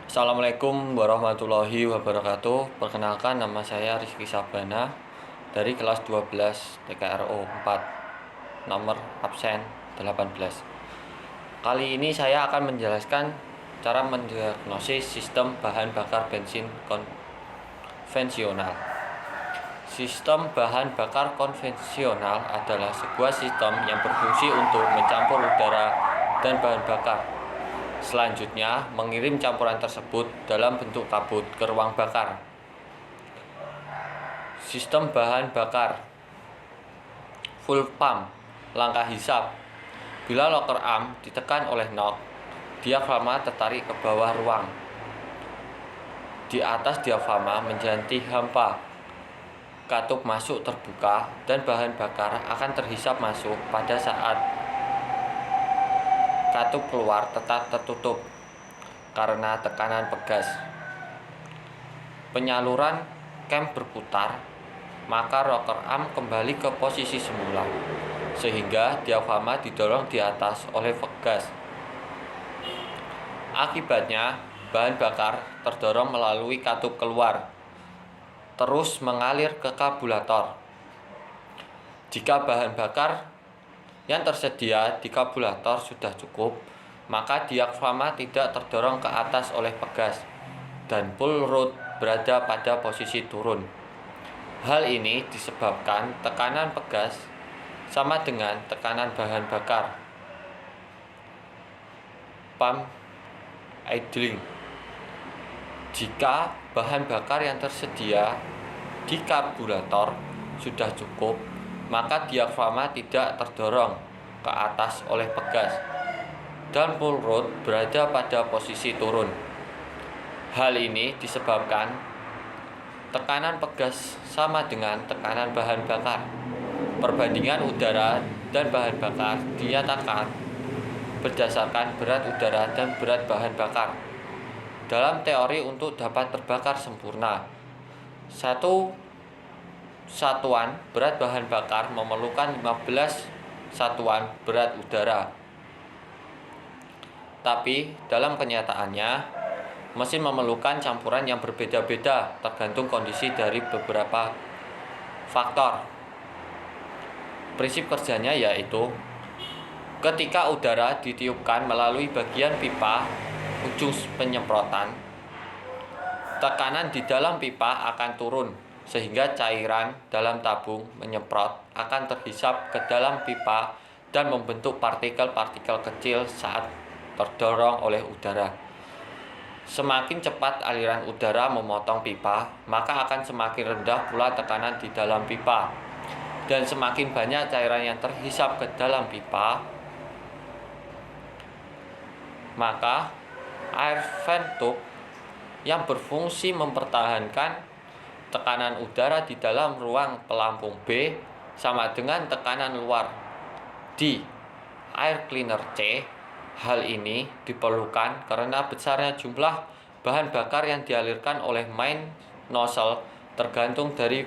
Assalamualaikum warahmatullahi wabarakatuh. Perkenalkan, nama saya Rizky Sabana dari kelas 12 TKRO 4, nomor absen 18. Kali ini saya akan menjelaskan cara mendiagnosis sistem bahan bakar bensin konvensional. Sistem bahan bakar konvensional adalah sebuah sistem yang berfungsi untuk mencampur udara dan bahan bakar. Selanjutnya, mengirim campuran tersebut dalam bentuk kabut ke ruang bakar. Sistem bahan bakar full pump. Langkah hisap. Bila locker arm ditekan oleh knob, diafragma tertarik ke bawah ruang. Di atas diafragma menjadi hampa. Katup masuk terbuka dan bahan bakar akan terhisap masuk pada saat katup keluar tetap tertutup karena tekanan pegas. Penyaluran cam berputar, maka rocker arm kembali ke posisi semula, sehingga diafragma didorong di atas oleh pegas. Akibatnya, bahan bakar terdorong melalui katup keluar, terus mengalir ke karburator. Jika bahan bakar yang tersedia di karburator sudah cukup, maka diafragma tidak terdorong ke atas oleh pegas dan pull rod berada pada posisi turun. Hal ini disebabkan tekanan pegas sama dengan tekanan bahan bakar. Pump idling. Jika bahan bakar yang tersedia di karburator sudah cukup, maka diafragma tidak terdorong ke atas oleh pegas dan pull rod berada pada posisi turun. Hal ini disebabkan tekanan pegas sama dengan tekanan bahan bakar. Perbandingan udara dan bahan bakar dinyatakan berdasarkan berat udara dan berat bahan bakar. Dalam teori, untuk dapat terbakar sempurna, satu satuan berat bahan bakar memerlukan 15 satuan berat udara. Tapi dalam kenyataannya, mesin memerlukan campuran yang berbeda-beda tergantung kondisi dari beberapa faktor. Prinsip kerjanya yaitu ketika udara ditiupkan melalui bagian pipa ujung penyemprotan, tekanan di dalam pipa akan turun sehingga cairan dalam tabung menyemprot akan terhisap ke dalam pipa dan membentuk partikel-partikel kecil saat terdorong oleh udara. Semakin cepat aliran udara memotong pipa, maka akan semakin rendah pula tekanan di dalam pipa. Dan semakin banyak cairan yang terhisap ke dalam pipa, maka air vent tube yang berfungsi mempertahankan tekanan udara di dalam ruang pelampung B sama dengan tekanan luar di air cleaner C. Hal ini diperlukan karena besarnya jumlah bahan bakar yang dialirkan oleh main nozzle tergantung dari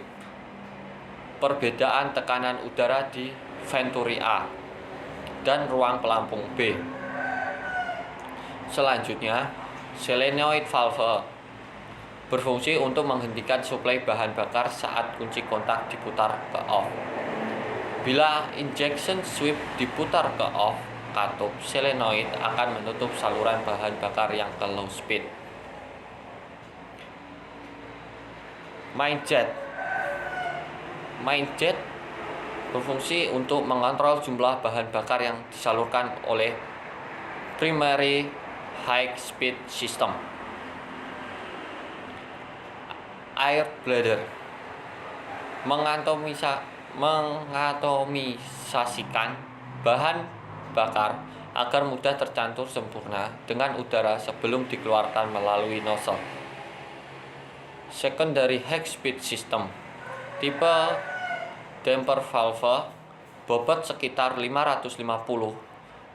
perbedaan tekanan udara di venturi A dan ruang pelampung B. Selanjutnya, solenoid valve berfungsi untuk menghentikan suplai bahan bakar saat kunci kontak diputar ke off. Bila injection sweep diputar ke off, katup solenoid akan menutup saluran bahan bakar yang ke low speed. Main jet berfungsi untuk mengontrol jumlah bahan bakar yang disalurkan oleh primary high speed system. Air bladder mengatomisasikan bahan bakar agar mudah tercampur sempurna dengan udara sebelum dikeluarkan melalui nozzle. Secondary high speed system tipe damper valve, bobot sekitar 550.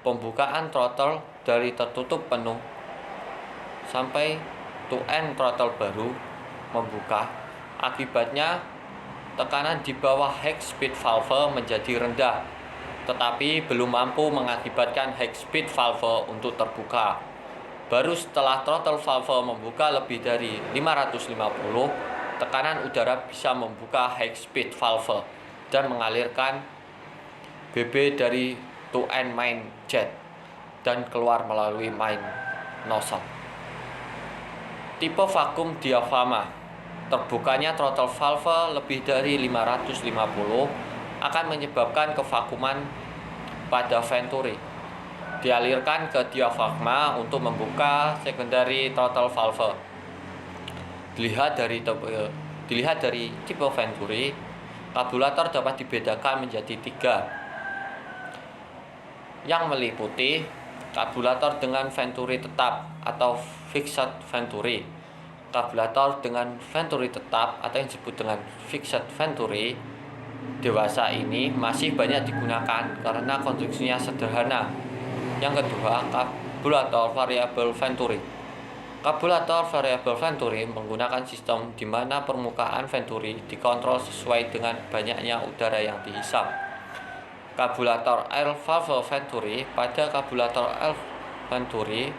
Pembukaan throttle dari tertutup penuh sampai to end throttle baru membuka. Akibatnya tekanan di bawah high speed valve menjadi rendah, tetapi belum mampu mengakibatkan high speed valve untuk terbuka. Baru setelah throttle valve membuka lebih dari 550, tekanan udara bisa membuka high speed valve dan mengalirkan BB dari to end main jet dan keluar melalui main nozzle. Tipe vakum diafragma. Terbukanya throttle valve lebih dari 550 akan menyebabkan kevakuman pada venturi. Dialirkan ke diafragma untuk membuka secondary throttle valve. Dilihat dari tipe venturi, karburator dapat dibedakan menjadi 3, yang meliputi karburator dengan venturi tetap atau fixed venturi. Karburator dengan venturi tetap atau yang disebut dengan fixed venturi dewasa ini masih banyak digunakan karena konstruksinya sederhana. Yang kedua, karburator variable venturi. Karburator variable venturi menggunakan sistem di mana permukaan venturi dikontrol sesuai dengan banyaknya udara yang dihisap. Karburator air valve venturi. Pada karburator air venturi,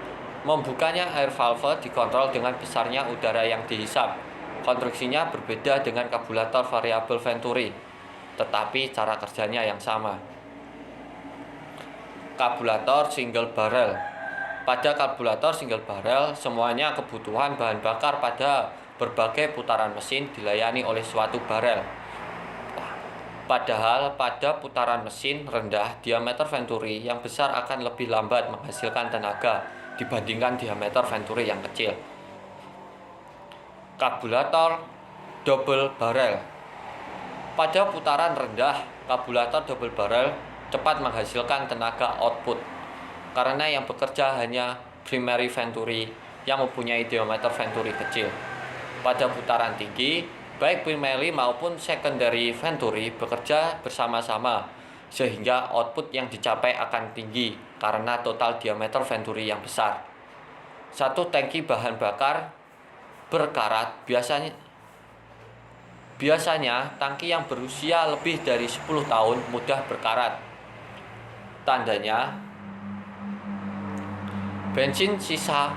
membukanya air valve dikontrol dengan besarnya udara yang dihisap. Konstruksinya berbeda dengan karburator variable venturi, tetapi cara kerjanya yang sama. Karburator single barrel. Pada karburator single barrel, semuanya kebutuhan bahan bakar pada berbagai putaran mesin dilayani oleh suatu barel. Padahal pada putaran mesin rendah, diameter venturi yang besar akan lebih lambat menghasilkan tenaga dibandingkan diameter venturi yang kecil. Karburator double barrel. Pada putaran rendah, karburator double barrel cepat menghasilkan tenaga output karena yang bekerja hanya primary venturi yang mempunyai diameter venturi kecil. Pada putaran tinggi, baik primary maupun secondary venturi bekerja bersama-sama sehingga output yang dicapai akan tinggi karena total diameter venturi yang besar. Satu tangki bahan bakar berkarat biasanya tangki yang berusia lebih dari 10 tahun mudah berkarat. Tandanya, bensin sisa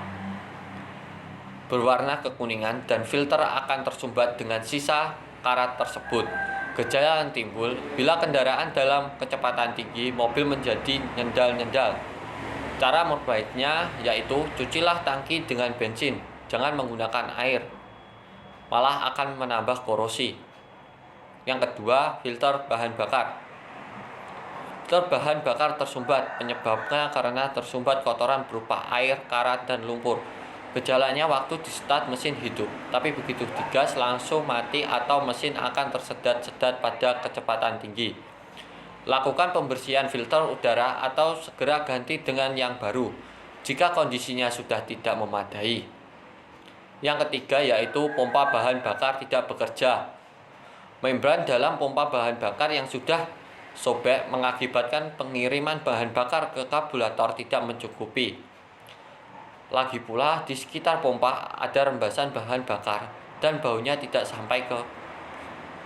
berwarna kekuningan dan filter akan tersumbat dengan sisa karat tersebut. Gejala yang timbul bila kendaraan dalam kecepatan tinggi, mobil menjadi nyendal-nyendal. Cara membaiknya yaitu cucilah tangki dengan bensin, jangan menggunakan air, malah akan menambah korosi. Yang kedua, filter bahan bakar. Filter bahan bakar tersumbat, penyebabnya karena tersumbat kotoran berupa air, karat, dan lumpur. Gejalanya waktu di start mesin hidup, tapi begitu digas langsung mati atau mesin akan tersedat-sedat pada kecepatan tinggi. Lakukan pembersihan filter udara atau segera ganti dengan yang baru jika kondisinya sudah tidak memadai. Yang ketiga yaitu pompa bahan bakar tidak bekerja. Membran dalam pompa bahan bakar yang sudah sobek mengakibatkan pengiriman bahan bakar ke karburator tidak mencukupi. Lagi pula di sekitar pompa ada rembesan bahan bakar dan baunya tidak sampai ke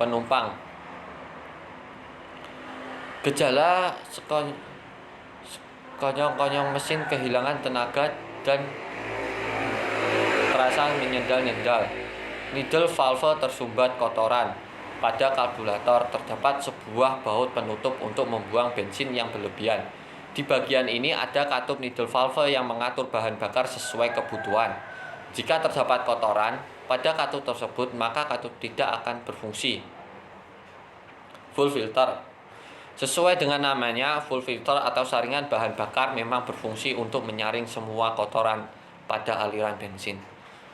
penumpang. Gejala sekonyong-konyong mesin kehilangan tenaga dan terasa menyendal-nyendal. Needle valve tersumbat kotoran. Pada karburator terdapat sebuah baut penutup untuk membuang bensin yang berlebihan. Di bagian ini ada katup needle valve yang mengatur bahan bakar sesuai kebutuhan. Jika terdapat kotoran pada katup tersebut, maka katup tidak akan berfungsi. Full filter. Sesuai dengan namanya, full filter atau saringan bahan bakar memang berfungsi untuk menyaring semua kotoran pada aliran bensin.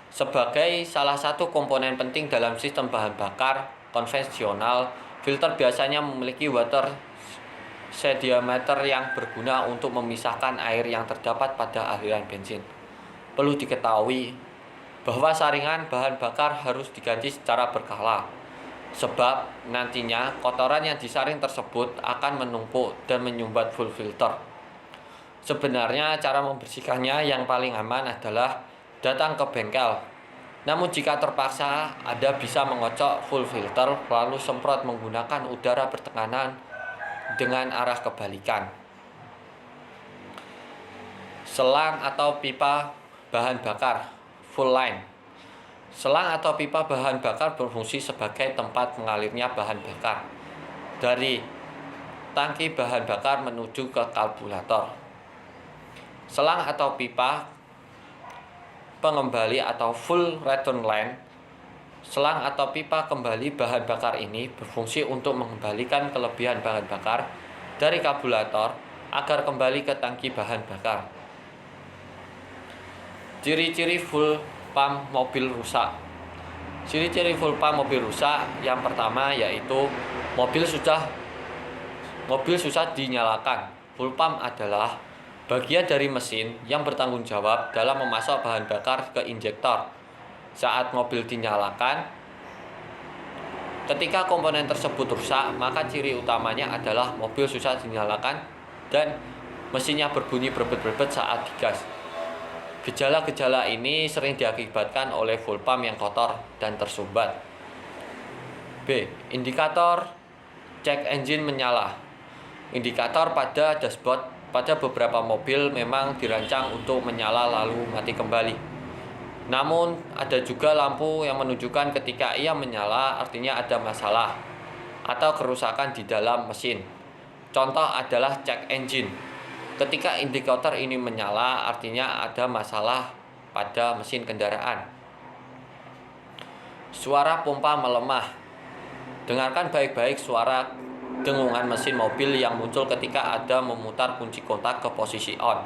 Sebagai salah satu komponen penting dalam sistem bahan bakar konvensional, filter biasanya memiliki water sedimeter yang berguna untuk memisahkan air yang terdapat pada aliran bensin. Perlu diketahui bahwa saringan bahan bakar harus diganti secara berkala, sebab nantinya kotoran yang disaring tersebut akan menumpuk dan menyumbat full filter. Sebenarnya cara membersihkannya yang paling aman adalah datang ke bengkel. Namun jika terpaksa, Anda bisa mengocok full filter lalu semprot menggunakan udara bertekanan dengan arah kebalikan. Selang atau pipa bahan bakar full line. Selang atau pipa bahan bakar berfungsi sebagai tempat mengalirnya bahan bakar dari tangki bahan bakar menuju ke karburator. Selang atau pipa pengembali atau full return line. Selang atau pipa kembali bahan bakar ini berfungsi untuk mengembalikan kelebihan bahan bakar dari karburator agar kembali ke tangki bahan bakar. Ciri-ciri full pump mobil rusak. Ciri-ciri full pump mobil rusak yang pertama yaitu mobil susah dinyalakan. Full pump adalah bagian dari mesin yang bertanggung jawab dalam memasok bahan bakar ke injektor. Saat mobil dinyalakan, ketika komponen tersebut rusak, maka ciri utamanya adalah mobil susah dinyalakan dan mesinnya berbunyi berbet-berbet saat digas. Gejala-gejala ini sering diakibatkan oleh full pump yang kotor dan tersumbat. B. Indikator cek engine menyala. Indikator pada dashboard pada beberapa mobil memang dirancang untuk menyala lalu mati kembali. Namun, ada juga lampu yang menunjukkan ketika ia menyala artinya ada masalah atau kerusakan di dalam mesin. Contoh adalah cek engine. Ketika indikator ini menyala, artinya ada masalah pada mesin kendaraan. Suara pompa melemah. Dengarkan baik-baik suara dengungan mesin mobil yang muncul ketika ada memutar kunci kontak ke posisi on.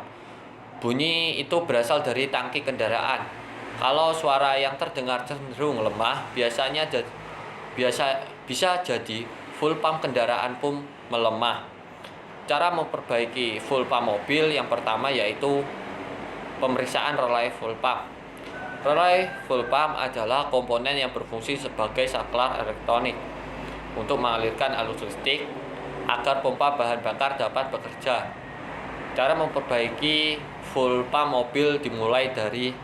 Bunyi itu berasal dari tangki kendaraan. Kalau suara yang terdengar cenderung lemah, bisa jadi full pump kendaraan pun melemah. Cara memperbaiki full pump mobil yang pertama yaitu pemeriksaan relay full pump. Relay full pump adalah komponen yang berfungsi sebagai saklar elektronik untuk mengalirkan arus listrik agar pompa bahan bakar dapat bekerja. Cara memperbaiki full pump mobil dimulai dari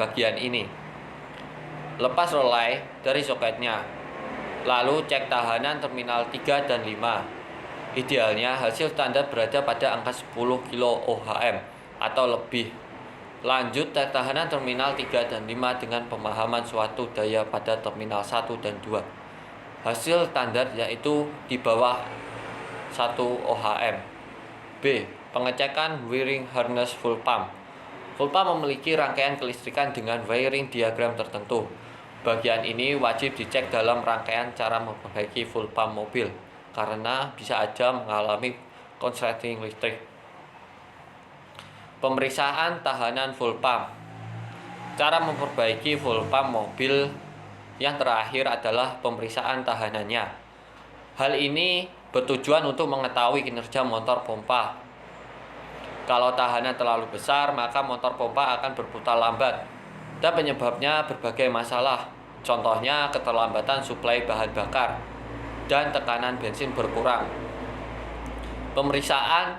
bagian ini. Lepas relay dari soketnya, lalu cek tahanan terminal 3 dan 5. Idealnya hasil standar berada pada angka 10 kOhm atau lebih. Lanjut cek tahanan terminal 3 dan 5 dengan pemahaman suatu daya pada terminal 1 dan 2. Hasil standar yaitu di bawah 1 ohm. B. Pengecekan wiring harness full pump. Full pump memiliki rangkaian kelistrikan dengan wiring diagram tertentu. Bagian ini wajib dicek dalam rangkaian cara memperbaiki full pump mobil, karena bisa aja mengalami konsleting listrik. Pemeriksaan tahanan full pump. Cara memperbaiki full pump mobil yang terakhir adalah pemeriksaan tahanannya. Hal ini bertujuan untuk mengetahui kinerja motor pompa. Kalau tahanan terlalu besar, maka motor pompa akan berputar lambat dan penyebabnya berbagai masalah. Contohnya keterlambatan suplai bahan bakar dan tekanan bensin berkurang. Pemeriksaan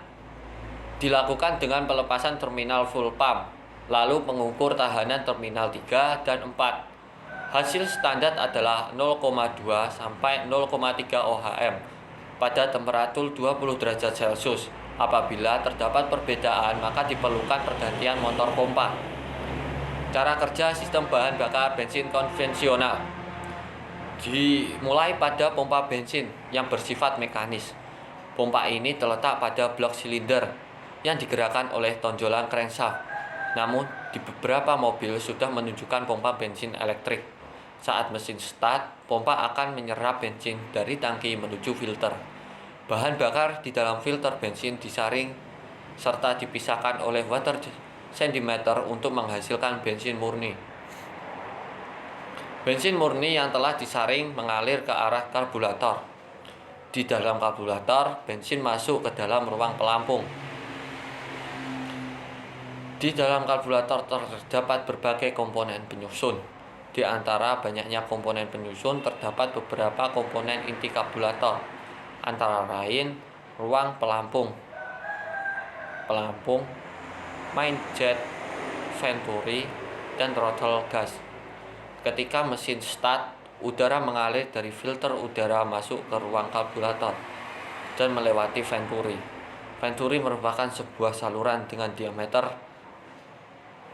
dilakukan dengan pelepasan terminal full pump, lalu mengukur tahanan terminal 3 dan 4. Hasil standar adalah 0,2 sampai 0,3 ohm pada temperatur 20 derajat Celcius. Apabila terdapat perbedaan, maka diperlukan pergantian motor pompa. Cara kerja sistem bahan bakar bensin konvensional dimulai pada pompa bensin yang bersifat mekanis. Pompa ini terletak pada blok silinder yang digerakkan oleh tonjolan crankshaft. Namun, di beberapa mobil sudah menunjukkan pompa bensin elektrik. Saat mesin start, pompa akan menyerap bensin dari tangki menuju filter. Bahan bakar di dalam filter bensin disaring serta dipisahkan oleh water centimeter untuk menghasilkan bensin murni. Bensin murni yang telah disaring mengalir ke arah karburator. Di dalam karburator, bensin masuk ke dalam ruang pelampung. Di dalam karburator terdapat berbagai komponen penyusun. Di antara banyaknya komponen penyusun, terdapat beberapa komponen inti karburator, antara lain ruang pelampung, main jet, venturi, dan throttle gas. Ketika mesin start, udara mengalir dari filter udara masuk ke ruang karburator dan melewati venturi. Venturi merupakan sebuah saluran dengan diameter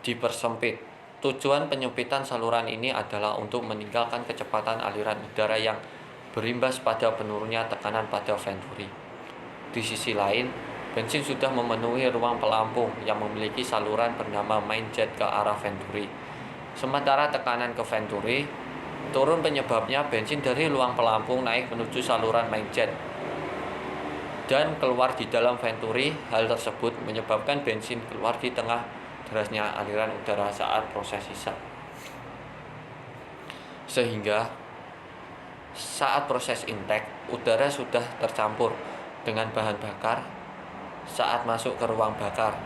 dipersempit. Tujuan penyempitan saluran ini adalah untuk meninggalkan kecepatan aliran udara yang berimbas pada penurunnya tekanan pada venturi. Di sisi lain, bensin sudah memenuhi ruang pelampung yang memiliki saluran bernama main jet ke arah venturi. Sementara tekanan ke venturi turun, penyebabnya bensin dari ruang pelampung naik menuju saluran main jet dan keluar di dalam venturi. Hal tersebut menyebabkan bensin keluar di tengah derasnya aliran udara saat proses hisap. Sehingga saat proses intake, udara sudah tercampur dengan bahan bakar saat masuk ke ruang bakar.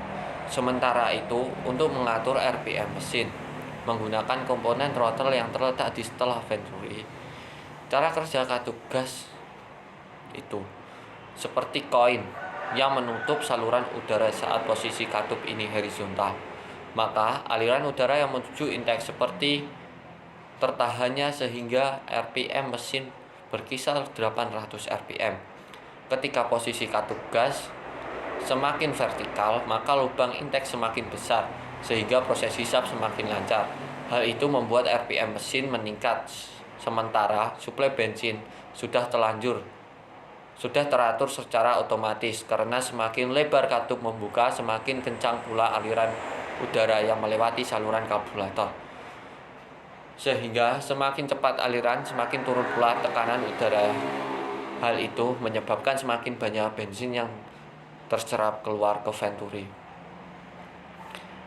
Sementara itu, untuk mengatur RPM mesin menggunakan komponen throttle yang terletak di setelah venturi. Cara kerja katup gas itu seperti koin yang menutup saluran udara saat posisi katup ini horizontal. Maka aliran udara yang menuju intake seperti tertahannya sehingga RPM mesin berkisar 800 RPM. Ketika posisi katup gas semakin vertikal, maka lubang intake semakin besar sehingga proses hisap semakin lancar. Hal itu membuat RPM mesin meningkat, sementara suplai bensin sudah teratur secara otomatis karena semakin lebar katup membuka, semakin kencang pula aliran udara yang melewati saluran karburator. Sehingga semakin cepat aliran, semakin turun pula tekanan udara. Hal itu menyebabkan semakin banyak bensin yang terserap keluar ke venturi.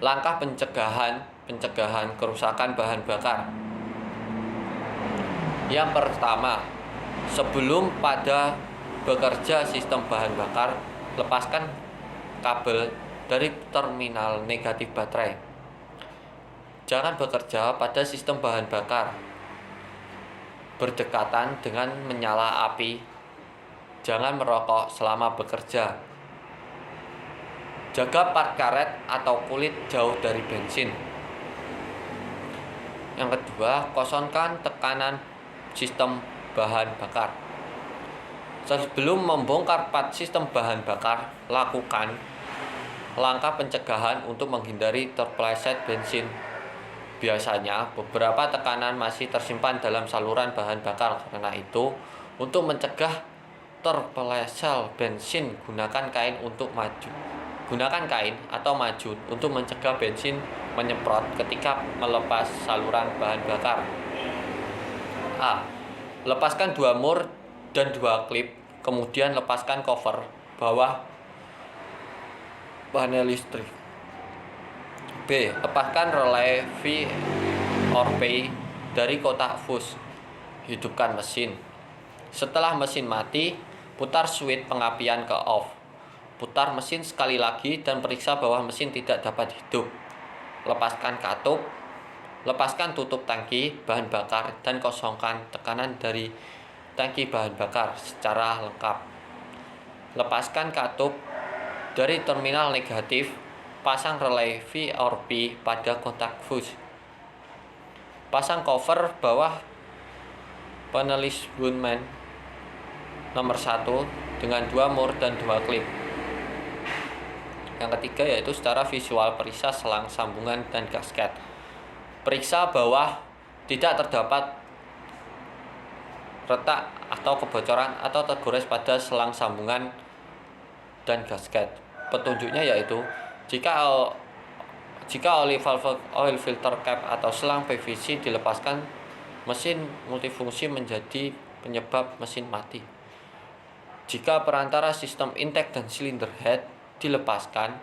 Langkah pencegahan kerusakan bahan bakar. Yang pertama, sebelum pada bekerja sistem bahan bakar, lepaskan kabel dari terminal negatif baterai. Jangan bekerja pada sistem bahan bakar berdekatan dengan menyala api. Jangan merokok selama bekerja. Jaga part karet atau kulit jauh dari bensin. Yang kedua, kosongkan tekanan sistem bahan bakar. Sebelum membongkar part sistem bahan bakar, lakukan langkah pencegahan untuk menghindari terpeleset bensin. Biasanya beberapa tekanan masih tersimpan dalam saluran bahan bakar. Karena itu, untuk mencegah terpeleset bensin, gunakan kain atau majun untuk mencegah bensin menyemprot ketika melepas saluran bahan bakar. A. Lepaskan 2 mur dan 2 klip, kemudian lepaskan cover bawah panel listrik. B. Lepaskan relay V or P dari kotak fuse. Hidupkan mesin. Setelah mesin mati, putar switch pengapian ke off. Putar mesin sekali lagi dan periksa bahwa mesin tidak dapat hidup. Lepaskan katup. Lepaskan tutup tangki bahan bakar dan kosongkan tekanan dari tangki bahan bakar secara lengkap. Lepaskan katup dari terminal negatif. Pasang relay V or P pada kontak fuse. Pasang cover bawah penelis Bunman nomor 1 dengan 2 mur dan 2 klip. Yang ketiga yaitu secara visual, periksa selang sambungan dan gasket. Periksa bahwa tidak terdapat retak atau kebocoran atau tergores pada selang sambungan dan gasket. Petunjuknya yaitu jika oil filter cap atau selang PVC dilepaskan, mesin multifungsi menjadi penyebab mesin mati. Jika perantara sistem intake dan cylinder head dilepaskan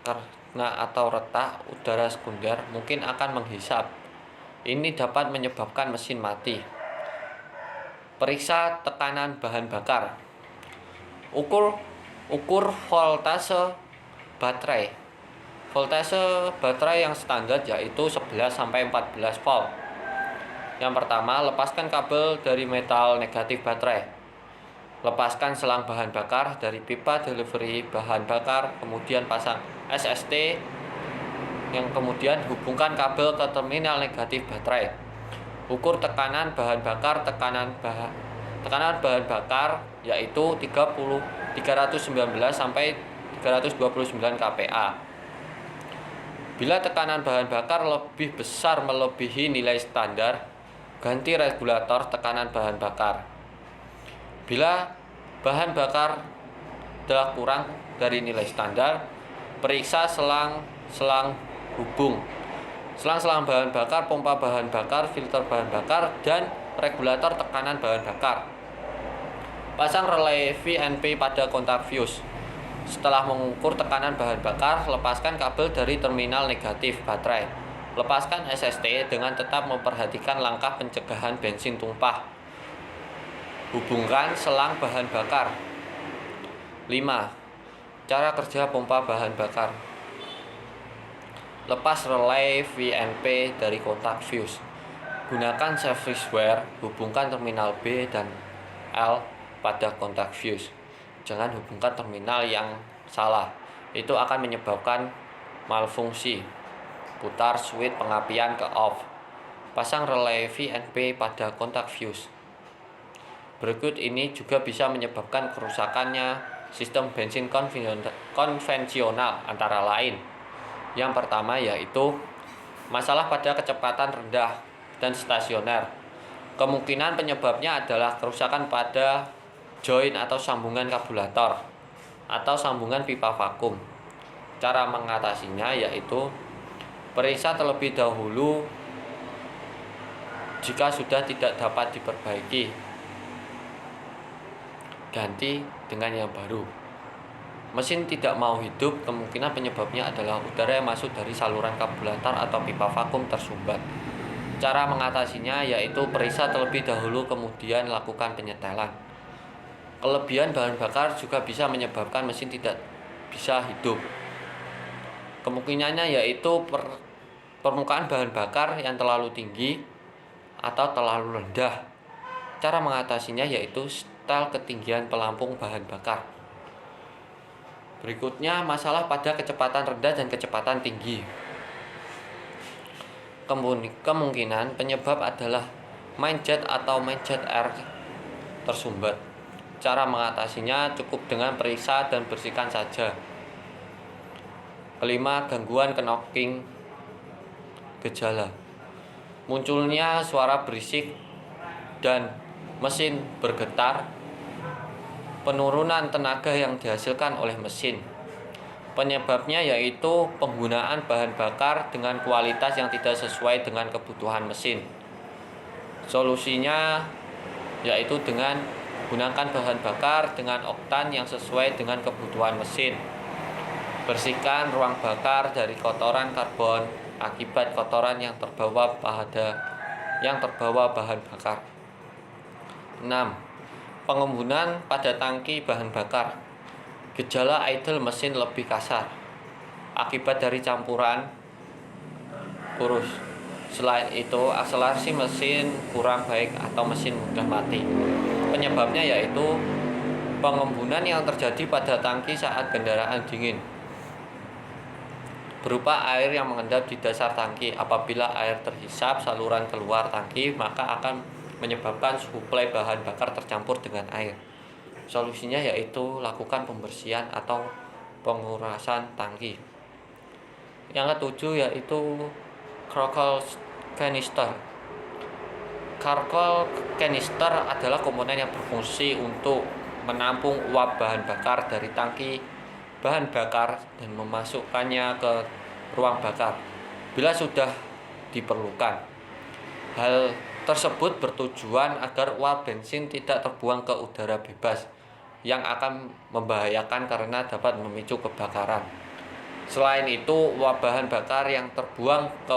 karena atau retak, udara sekunder mungkin akan menghisap. Ini dapat menyebabkan mesin mati. Periksa tekanan bahan bakar. Ukur voltase baterai. Voltase baterai yang standar yaitu 11 sampai 14 volt. Yang pertama, lepaskan kabel dari metal negatif baterai. Lepaskan selang bahan bakar dari pipa delivery bahan bakar, kemudian pasang SST yang kemudian hubungkan kabel ke terminal negatif baterai. Ukur tekanan bahan bakar. Tekanan bahan bakar yaitu 319 sampai 329 kPa. Bila tekanan bahan bakar lebih besar melebihi nilai standar, ganti regulator tekanan bahan bakar. Bila bahan bakar telah kurang dari nilai standar, periksa selang-selang hubung, selang-selang bahan bakar, pompa bahan bakar, filter bahan bakar, dan regulator tekanan bahan bakar. Pasang relay VNP pada kontak fuse. Setelah mengukur tekanan bahan bakar, lepaskan kabel dari terminal negatif baterai. Lepaskan SST dengan tetap memperhatikan langkah pencegahan bensin tumpah. Hubungkan selang bahan bakar. 5. Cara kerja pompa bahan bakar. Lepas relay VNP dari kontak fuse. Gunakan serviceware, hubungkan terminal B dan L pada kontak fuse. Jangan hubungkan terminal yang salah, itu akan menyebabkan malfungsi. Putar switch pengapian ke off. Pasang relay VNP pada kontak fuse. Berikut ini juga bisa menyebabkan kerusakannya sistem bensin konvensional, antara lain. Yang pertama yaitu masalah pada kecepatan rendah dan stasioner. Kemungkinan penyebabnya adalah kerusakan pada join atau sambungan karburator atau sambungan pipa vakum. Cara mengatasinya yaitu periksa terlebih dahulu jika sudah tidak dapat diperbaiki, ganti dengan yang baru. Mesin tidak mau hidup, kemungkinan penyebabnya adalah udara yang masuk dari saluran karburator atau pipa vakum tersumbat. Cara mengatasinya yaitu periksa terlebih dahulu kemudian lakukan penyetelan. Kelebihan bahan bakar juga bisa menyebabkan mesin tidak bisa hidup. Kemungkinannya yaitu permukaan bahan bakar yang terlalu tinggi atau terlalu rendah. Cara mengatasinya yaitu setel ketinggian pelampung bahan bakar. Berikutnya masalah pada kecepatan rendah dan kecepatan tinggi. Kemungkinan penyebab adalah main jet atau main jet air tersumbat. Cara mengatasinya cukup dengan periksa dan bersihkan saja. Kelima, gangguan knocking. Gejala: munculnya suara berisik dan mesin bergetar. Penurunan tenaga yang dihasilkan oleh mesin. Penyebabnya yaitu penggunaan bahan bakar dengan kualitas yang tidak sesuai dengan kebutuhan mesin. Solusinya yaitu dengan gunakan bahan bakar dengan oktan yang sesuai dengan kebutuhan mesin. Bersihkan ruang bakar dari kotoran karbon akibat kotoran yang terbawa bahan bakar. 6. Pengembunan pada tangki bahan bakar. Gejala idle mesin lebih kasar akibat dari campuran kurus. Selain itu, akselerasi mesin kurang baik atau mesin mudah mati. Penyebabnya yaitu pengembunan yang terjadi pada tangki saat kendaraan dingin, berupa air yang mengendap di dasar tangki. Apabila air terhisap saluran keluar tangki, maka akan menyebabkan suplai bahan bakar tercampur dengan air. Solusinya yaitu lakukan pembersihan atau pengurasan tangki. Yang ketujuh yaitu Carcoal canister. Carcoal canister adalah komponen yang berfungsi untuk menampung uap bahan bakar dari tangki bahan bakar dan memasukkannya ke ruang bakar bila sudah diperlukan. Hal tersebut bertujuan agar uap bensin tidak terbuang ke udara bebas yang akan membahayakan karena dapat memicu kebakaran. Selain itu, uap bahan bakar yang terbuang ke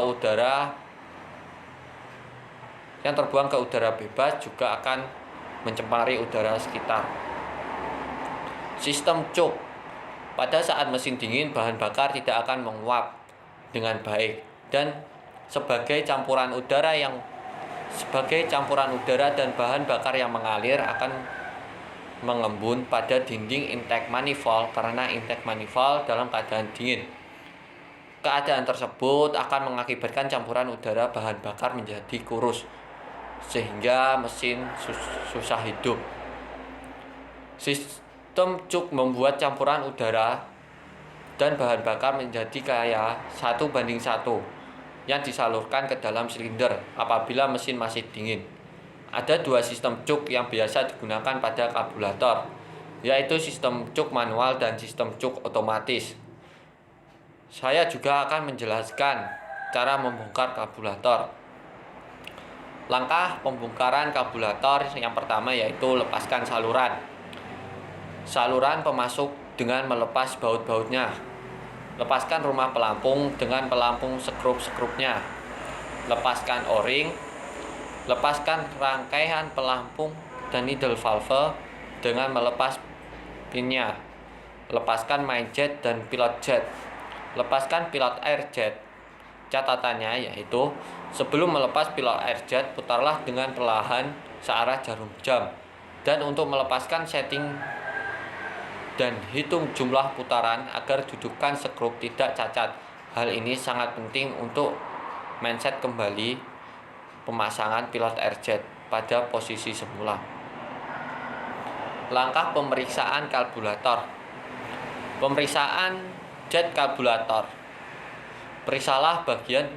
udara bebas juga akan mencemari udara sekitar. Sistem choke. Pada saat mesin dingin, bahan bakar tidak akan menguap dengan baik dan sebagai campuran udara dan bahan bakar yang mengalir akan mengembun pada dinding intake manifold karena intake manifold dalam keadaan dingin. Keadaan tersebut akan mengakibatkan campuran udara bahan bakar menjadi kurus sehingga mesin susah hidup. Sistem choke membuat campuran udara dan bahan bakar menjadi kayak 1:1 yang disalurkan ke dalam silinder apabila mesin masih dingin. Ada dua sistem cuk yang biasa digunakan pada karburator, yaitu sistem cuk manual dan sistem cuk otomatis. Saya juga akan menjelaskan cara membongkar karburator. Langkah pembongkaran karburator yang pertama yaitu lepaskan saluran. Saluran pemasok dengan melepas baut-bautnya. Lepaskan rumah pelampung dengan pelampung sekrup-sekrupnya. Lepaskan o-ring. Lepaskan rangkaian pelampung dan needle valve dengan melepas pinnya. Lepaskan main jet dan pilot jet. Lepaskan pilot air jet. Catatannya yaitu sebelum melepas pilot air jet, putarlah dengan perlahan searah jarum jam. Dan untuk melepaskan setting dan hitung jumlah putaran agar dudukan skrup tidak cacat. Hal ini sangat penting untuk mindset kembali pemasangan pilot air jet pada posisi semula. Langkah pemeriksaan karburator. Pemeriksaan jet karburator. Periksalah bagian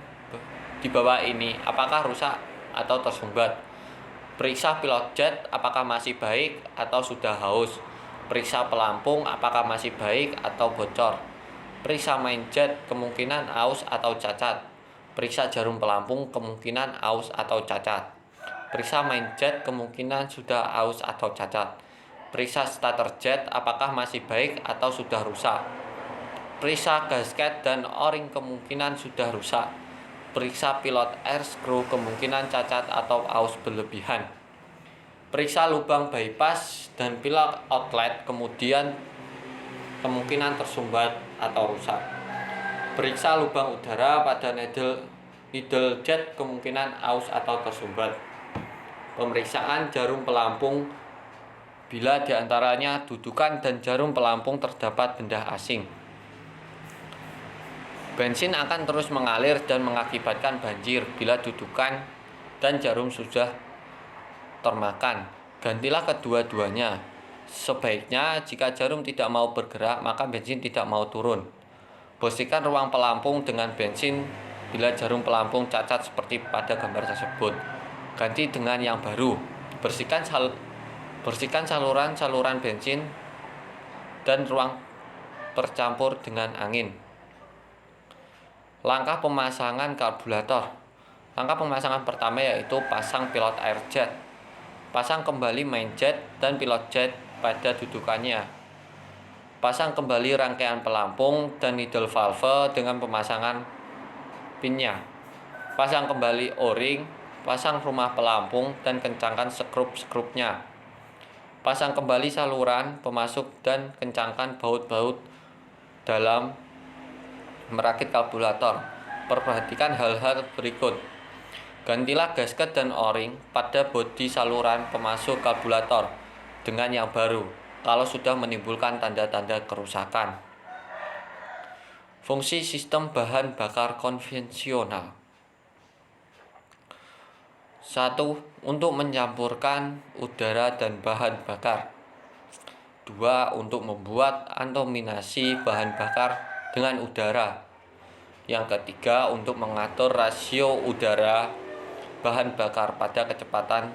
di bawah ini apakah rusak atau tersumbat. Periksa pilot jet apakah masih baik atau sudah haus. Periksa pelampung apakah masih baik atau bocor. Periksa main jet kemungkinan aus atau cacat. Periksa jarum pelampung kemungkinan aus atau cacat. Periksa main jet kemungkinan sudah aus atau cacat. Periksa starter jet apakah masih baik atau sudah rusak. Periksa gasket dan o-ring kemungkinan sudah rusak. Periksa pilot air screw kemungkinan cacat atau aus berlebihan. Periksa lubang bypass dan pilot outlet kemudian kemungkinan tersumbat atau rusak. Periksa lubang udara pada needle jet kemungkinan aus atau tersumbat. Pemeriksaan jarum pelampung bila diantaranya dudukan dan jarum pelampung terdapat benda asing. Bensin akan terus mengalir dan mengakibatkan banjir bila dudukan dan jarum sudah termakan. Gantilah kedua-duanya. Sebaiknya jika jarum tidak mau bergerak, maka bensin tidak mau turun. Bersihkan ruang pelampung dengan bensin bila jarum pelampung cacat seperti pada gambar tersebut. Ganti dengan yang baru. Bersihkan saluran bensin dan ruang tercampur dengan angin. Langkah pemasangan karburator. Langkah pemasangan pertama yaitu pasang pilot air jet. Pasang kembali main jet dan pilot jet pada dudukannya. Pasang kembali rangkaian pelampung dan needle valve dengan pemasangan pinnya. Pasang kembali o-ring, pasang rumah pelampung dan kencangkan skrup-skrupnya. Pasang kembali saluran pemasok dan kencangkan baut-baut dalam merakit karburator. Perhatikan hal-hal berikut. Gantilah gasket dan o-ring pada bodi saluran pemasok karburator dengan yang baru kalau sudah menimbulkan tanda-tanda kerusakan. Fungsi sistem bahan bakar konvensional. 1. Untuk mencampurkan udara dan bahan bakar. 2. Untuk membuat atomisi bahan bakar dengan udara. Yang ketiga, untuk mengatur rasio udara bahan bakar pada kecepatan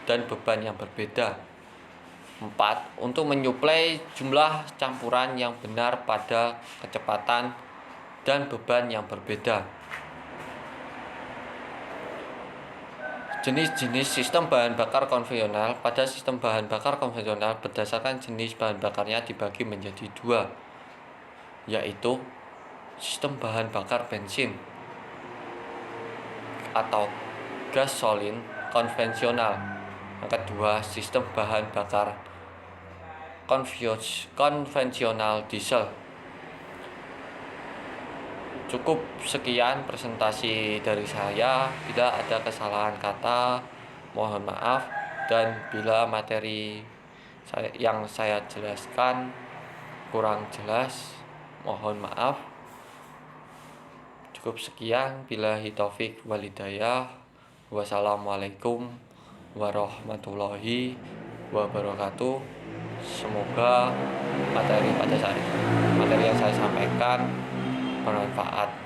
dan beban yang berbeda. 4. Untuk menyuplai jumlah campuran yang benar pada kecepatan dan beban yang berbeda. Jenis-jenis sistem bahan bakar konvensional. Pada sistem bahan bakar konvensional berdasarkan jenis bahan bakarnya dibagi menjadi dua, yaitu sistem bahan bakar bensin atau gasolin konvensional. Yang kedua, sistem bahan bakar konvensional diesel. Cukup sekian presentasi dari saya. Bila ada kesalahan kata, mohon maaf, dan bila materi yang saya jelaskan kurang jelas, mohon maaf. Cukup sekian, billahi taufik wal hidayah. Wassalamualaikum warahmatullahi wabarakatuh. Semoga materi pada saat ini materi yang saya sampaikan bermanfaat.